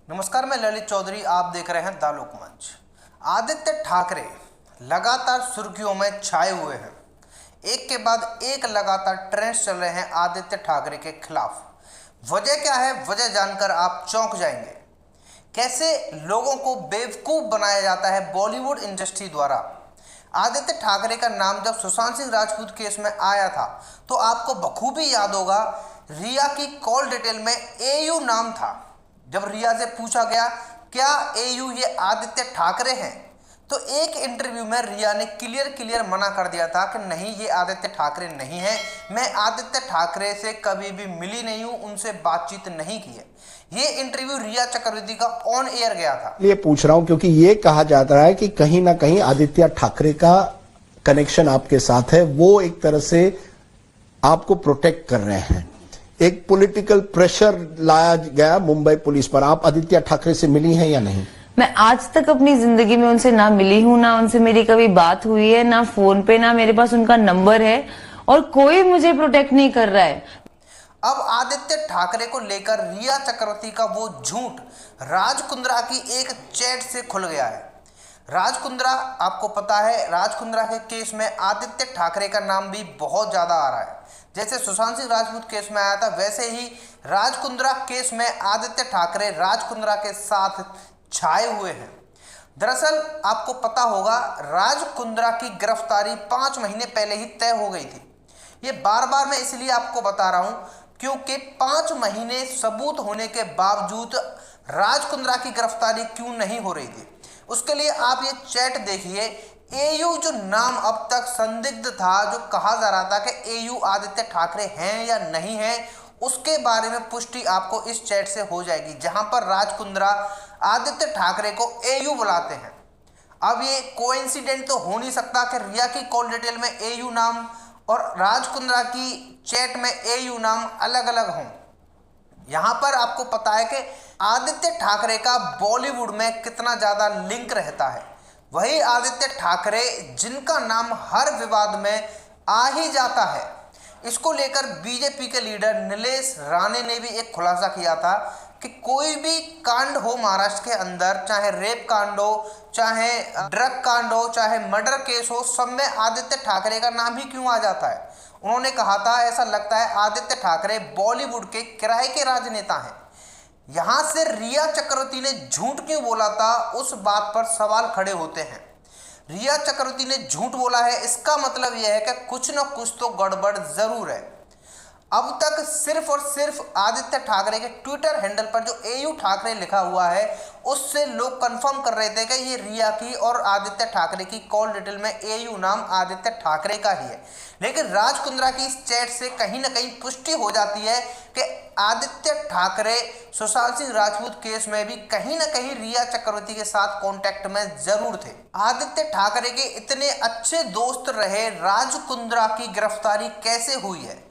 नमस्कार, मैं ललित चौधरी। आप देख रहे हैं द लोकमंच। आदित्य ठाकरे लगातार सुर्खियों में छाए हुए हैं। एक के बाद एक लगातार ट्रेंड्स चल रहे हैं आदित्य ठाकरे के खिलाफ। वजह क्या है, वजह जानकर आप चौंक जाएंगे। कैसे लोगों को बेवकूफ बनाया जाता है बॉलीवुड इंडस्ट्री द्वारा। आदित्य ठाकरे का नाम जब सुशांत सिंह राजपूत केस में आया था तो आपको बखूबी याद होगा, रिया की कॉल डिटेल में एयू नाम था। जब रिया से पूछा गया क्या एयू ये आदित्य ठाकरे हैं, तो एक इंटरव्यू में रिया ने क्लियर मना कर दिया था कि नहीं, ये आदित्य ठाकरे नहीं है। मैं आदित्य ठाकरे से कभी भी मिली नहीं हूं, उनसे बातचीत नहीं की है। ये इंटरव्यू रिया चक्रवर्ती का ऑन एयर गया था। ये पूछ रहा हूं क्योंकि ये कहा जाता है कि कहीं ना कहीं आदित्य ठाकरे का कनेक्शन आपके साथ है, वो एक तरह से आपको प्रोटेक्ट कर रहे हैं। एक पॉलिटिकल प्रेशर लाया गया मुंबई पुलिस पर। आप आदित्य ठाकरे से मिली हैं या नहीं? मैं आज तक अपनी जिंदगी में उनसे ना मिली हूं, ना उनसे मेरी कभी बात हुई है, ना फोन पे, ना मेरे पास उनका नंबर है, और कोई मुझे प्रोटेक्ट नहीं कर रहा है। अब आदित्य ठाकरे को लेकर रिया चक्रवर्ती का वो झूठ राज कुंद्रा की एक चैट से खुल गया है। राज कुंद्रा, आपको पता है, राज कुंद्रा के केस में आदित्य ठाकरे का नाम भी बहुत ज्यादा आ रहा है। जैसे सुशांत सिंह राजपूत केस में आया था, वैसे ही राज कुंद्रा केस में आदित्य ठाकरे राज कुंद्रा के साथ छाए हुए हैं। दरअसल आपको पता होगा, राज कुंद्रा की गिरफ्तारी 5 महीने पहले ही तय हो गई थी। ये बार बार मैं इसलिए आपको बता रहा हूं क्योंकि 5 महीने सबूत होने के बावजूद राज कुंद्रा की गिरफ्तारी क्यों नहीं हो रही थी। उसके लिए आप ये चैट देखिए। एयू जो नाम अब तक संदिग्ध था, जो कहा जा रहा था कि एयू आदित्य ठाकरे हैं या नहीं है, उसके बारे में पुष्टि आपको इस चैट से हो जाएगी, जहां पर राज कुंद्रा आदित्य ठाकरे को एयू बुलाते हैं। अब ये कोइंसिडेंट तो हो नहीं सकता कि रिया की कॉल डिटेल में एयू नाम और राज कुंद्रा की चैट में एयू नाम अलग अलग हों। यहां पर आपको पता है कि आदित्य ठाकरे का बॉलीवुड में कितना ज्यादा लिंक रहता है। वही आदित्य ठाकरे जिनका नाम हर विवाद में आ ही जाता है। इसको लेकर बीजेपी के लीडर नीलेश राणे ने भी एक खुलासा किया था कि कोई भी कांड हो महाराष्ट्र के अंदर, चाहे रेप कांड हो, चाहे ड्रग कांड हो, चाहे मर्डर केस हो, सब में आदित्य ठाकरे का नाम ही क्यों आ जाता है। उन्होंने कहा था, ऐसा लगता है आदित्य ठाकरे बॉलीवुड के किराए के राजनेता हैं। यहां से रिया चक्रवर्ती ने झूठ क्यों बोला था, उस बात पर सवाल खड़े होते हैं। रिया चक्रवर्ती ने झूठ बोला है, इसका मतलब यह है कि कुछ न कुछ तो गड़बड़ जरूर है। अब तक सिर्फ और सिर्फ आदित्य ठाकरे के ट्विटर हैंडल पर जो एयू ठाकरे लिखा हुआ है, उससे लोग कंफर्म कर रहे थे कि ये रिया की और आदित्य ठाकरे की कॉल डिटेल में एयू नाम आदित्य ठाकरे का ही है। लेकिन राज कुंद्रा की इस चैट से कहीं ना कहीं पुष्टि हो जाती है कि आदित्य ठाकरे सुशांत सिंह राजपूत केस में भी कहीं ना कहीं रिया चक्रवर्ती के साथ कांटेक्ट में जरूर थे। आदित्य ठाकरे के इतने अच्छे दोस्त रहे राज कुंद्रा की गिरफ्तारी कैसे हुई है,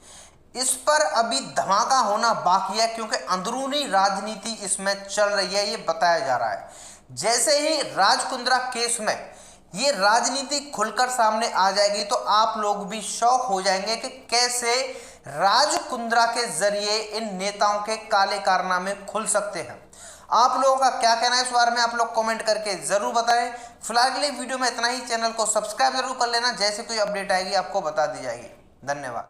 इस पर अभी धमाका होना बाकी है, क्योंकि अंदरूनी राजनीति इसमें चल रही है, ये बताया जा रहा है। जैसे ही राज कुंद्रा केस में ये राजनीति खुलकर सामने आ जाएगी तो आप लोग भी शौक हो जाएंगे कि कैसे राज कुंद्रा के जरिए इन नेताओं के काले कारनामे खुल सकते हैं। आप लोगों का क्या कहना है इस बारे में, आप लोग कमेंट करके जरूर बताएं। फिलहाल के लिए वीडियो में इतना ही। चैनल को सब्सक्राइब जरूर कर लेना, जैसे कोई अपडेट आएगी आपको बता दी जाएगी। धन्यवाद।